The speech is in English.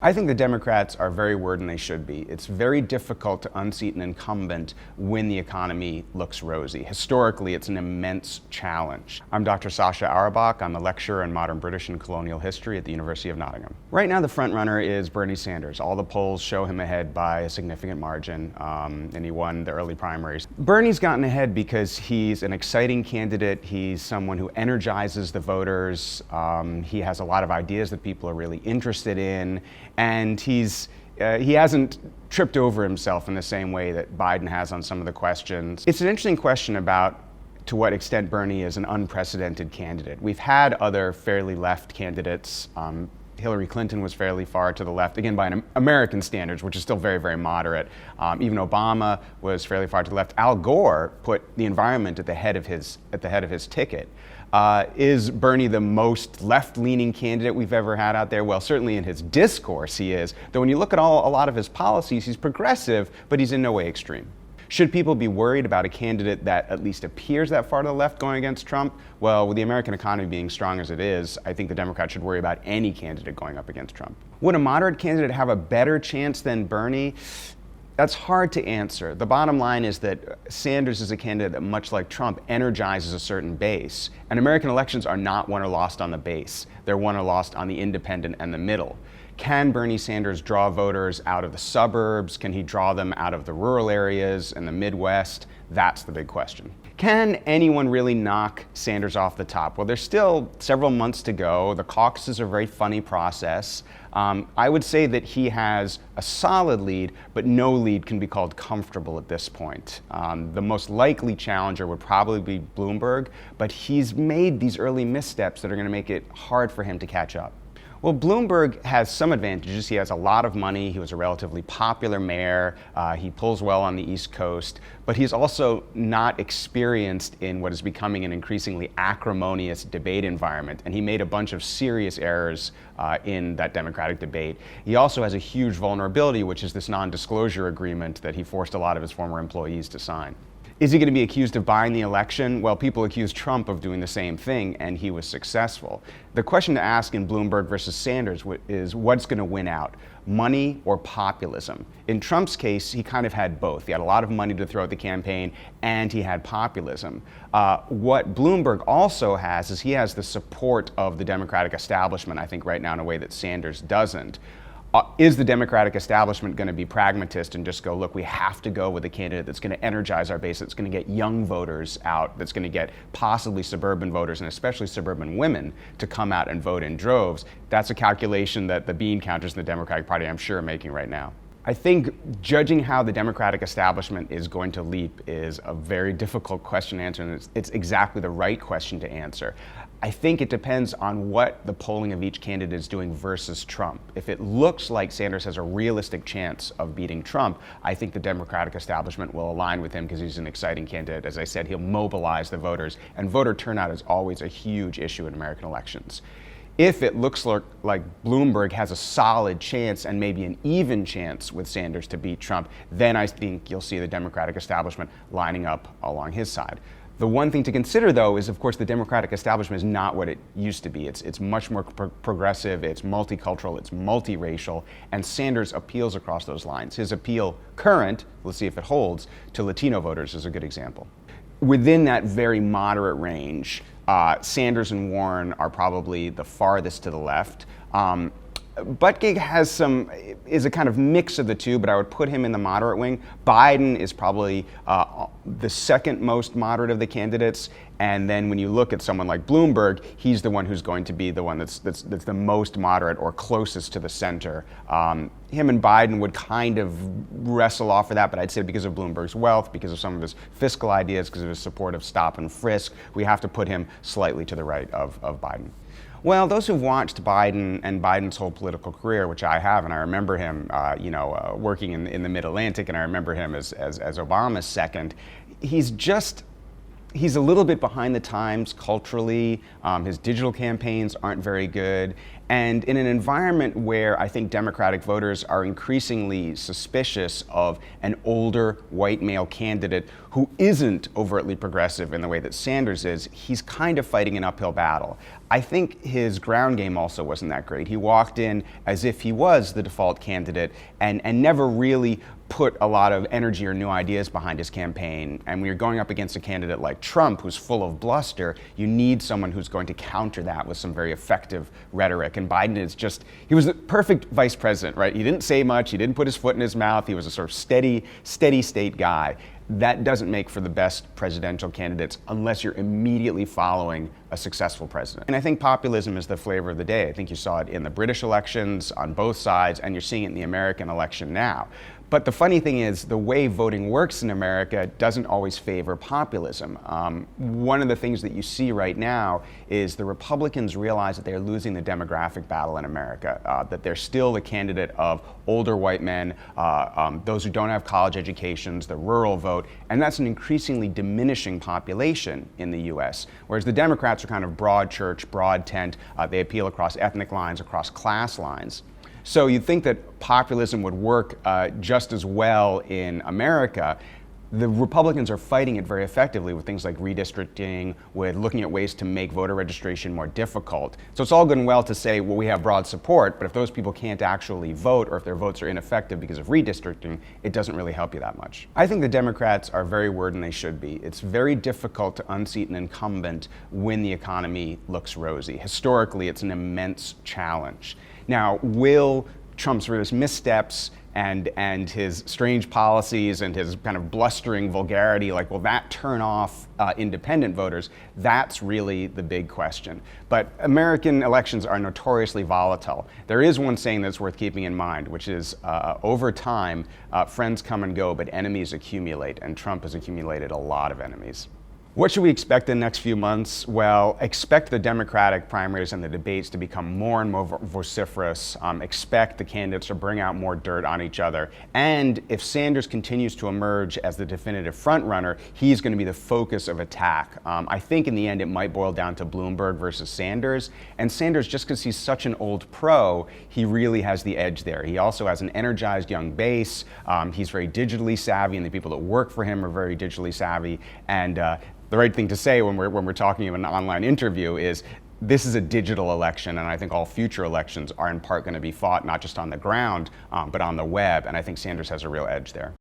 I think the Democrats are very worried, and they should be. It's very difficult to unseat an incumbent when the economy looks rosy. Historically, it's an immense challenge. I'm Dr. Sascha Auerbach. I'm a lecturer in modern British and colonial history at the University of Nottingham. Right now, the frontrunner is Bernie Sanders. All the polls show him ahead by a significant margin, and he won the early primaries. Bernie's gotten ahead because he's an exciting candidate. He's someone who energizes the voters. He has a lot of ideas that people are really interested in. And he hasn't tripped over himself in the same way that Biden has on some of the questions. It's an interesting question about to what extent Bernie is an unprecedented candidate. We've had other fairly left candidates. Hillary Clinton was fairly far to the left, again by American standards, which is still very, very moderate. Even Obama was fairly far to the left. Al Gore put the environment at the head of his ticket. Is Bernie the most left-leaning candidate we've ever had out there? Well, certainly in his discourse he is. Though when you look at a lot of his policies, he's progressive, but he's in no way extreme. Should people be worried about a candidate that at least appears that far to the left going against Trump? Well, with the American economy being strong as it is, I think the Democrats should worry about any candidate going up against Trump. Would a moderate candidate have a better chance than Bernie? That's hard to answer. The bottom line is that Sanders is a candidate that, much like Trump, energizes a certain base. And American elections are not won or lost on the base. They're won or lost on the independent and the middle. Can Bernie Sanders draw voters out of the suburbs? Can he draw them out of the rural areas and the Midwest? That's the big question. Can anyone really knock Sanders off the top? Well, there's still several months to go. The caucuses are a very funny process. I would say that he has a solid lead, but no lead can be called comfortable at this point. The most likely challenger would probably be Bloomberg, but he's made these early missteps that are going to make it hard for him to catch up. Well, Bloomberg has some advantages. He has a lot of money. He was a relatively popular mayor. He pulls well on the East Coast, but he's also not experienced in what is becoming an increasingly acrimonious debate environment. And he made a bunch of serious errors in that Democratic debate. He also has a huge vulnerability, which is this non-disclosure agreement that he forced a lot of his former employees to sign. Is he going to be accused of buying the election? Well, people accused Trump of doing the same thing, and he was successful. The question to ask in Bloomberg versus Sanders is what's going to win out, money or populism? In Trump's case, he kind of had both. He had a lot of money to throw at the campaign, and he had populism. What Bloomberg also has is he has the support of the Democratic establishment, I think, right now in a way that Sanders doesn't. Is the Democratic establishment going to be pragmatist and just go, look, we have to go with a candidate that's going to energize our base, that's going to get young voters out, that's going to get possibly suburban voters and especially suburban women to come out and vote in droves? That's a calculation that the bean counters in the Democratic Party, I'm sure, are making right now. I think judging how the Democratic establishment is going to leap is a very difficult question to answer, and it's exactly the right question to answer. I think it depends on what the polling of each candidate is doing versus Trump. If it looks like Sanders has a realistic chance of beating Trump, I think the Democratic establishment will align with him because he's an exciting candidate. As I said, he'll mobilize the voters, and voter turnout is always a huge issue in American elections. If it looks like Bloomberg has a solid chance and maybe an even chance with Sanders to beat Trump, then I think you'll see the Democratic establishment lining up along his side. The one thing to consider, though, is, of course, the Democratic establishment is not what it used to be. It's much more progressive, it's multicultural, it's multiracial, and Sanders appeals across those lines. His appeal current, let's see if it holds, to Latino voters is a good example. Within that very moderate range, Sanders and Warren are probably the farthest to the left. Buttigieg is a kind of mix of the two, but I would put him in the moderate wing. Biden is probably the second most moderate of the candidates, and then when you look at someone like Bloomberg, he's the one who's going to be the one that's the most moderate or closest to the center. Him and Biden would kind of wrestle off for that, but I'd say because of Bloomberg's wealth, because of some of his fiscal ideas, because of his support of stop and frisk, we have to put him slightly to the right of Biden. Well, those who've watched Biden and Biden's whole political career, which I have, and I remember him, working in the Mid-Atlantic, and I remember him as Obama's second. He's a little bit behind the times culturally. His digital campaigns aren't very good, And in an environment where I think Democratic voters are increasingly suspicious of an older white male candidate who isn't overtly progressive in the way that Sanders is, he's kind of fighting an uphill battle. I think his ground game also wasn't that great. He walked in as if he was the default candidate and never really put a lot of energy or new ideas behind his campaign. And when you're going up against a candidate like Trump, who's full of bluster, you need someone who's going to counter that with some very effective rhetoric. And Biden is just, he was the perfect vice president, right? He didn't say much, he didn't put his foot in his mouth, he was a sort of steady state guy. That doesn't make for the best presidential candidates unless you're immediately following a successful president. And I think populism is the flavor of the day. I think you saw it in the British elections on both sides, and you're seeing it in the American election now. But the funny thing is, the way voting works in America doesn't always favor populism. One of the things that you see right now is the Republicans realize that they're losing the demographic battle in America, that they're still the candidate of older white men, those who don't have college educations, the rural vote, and that's an increasingly diminishing population in the US. Whereas the Democrats are kind of broad church, broad tent, they appeal across ethnic lines, across class lines. So you'd think that populism would work just as well in America. The Republicans are fighting it very effectively with things like redistricting, with looking at ways to make voter registration more difficult. So it's all good and well to say, well, we have broad support, but if those people can't actually vote, or if their votes are ineffective because of redistricting, it doesn't really help you that much. I think the Democrats are very worried, and they should be. It's very difficult to unseat an incumbent when the economy looks rosy. Historically, it's an immense challenge. Now, will Trump's various missteps and his strange policies and his kind of blustering vulgarity, like, will that turn off independent voters? That's really the big question. But American elections are notoriously volatile. There is one saying that's worth keeping in mind, which is over time, friends come and go, but enemies accumulate, and Trump has accumulated a lot of enemies. What should we expect in the next few months? Well, expect the Democratic primaries and the debates to become more and more vociferous. Expect the candidates to bring out more dirt on each other. And if Sanders continues to emerge as the definitive frontrunner, he's going to be the focus of attack. I think in the end it might boil down to Bloomberg versus Sanders. And Sanders, just because he's such an old pro, he really has the edge there. He also has an energized young base. He's very digitally savvy, and the people that work for him are very digitally savvy. And the right thing to say when we're talking about an online interview is, this is a digital election, and I think all future elections are in part going to be fought not just on the ground, but on the web, and I think Sanders has a real edge there.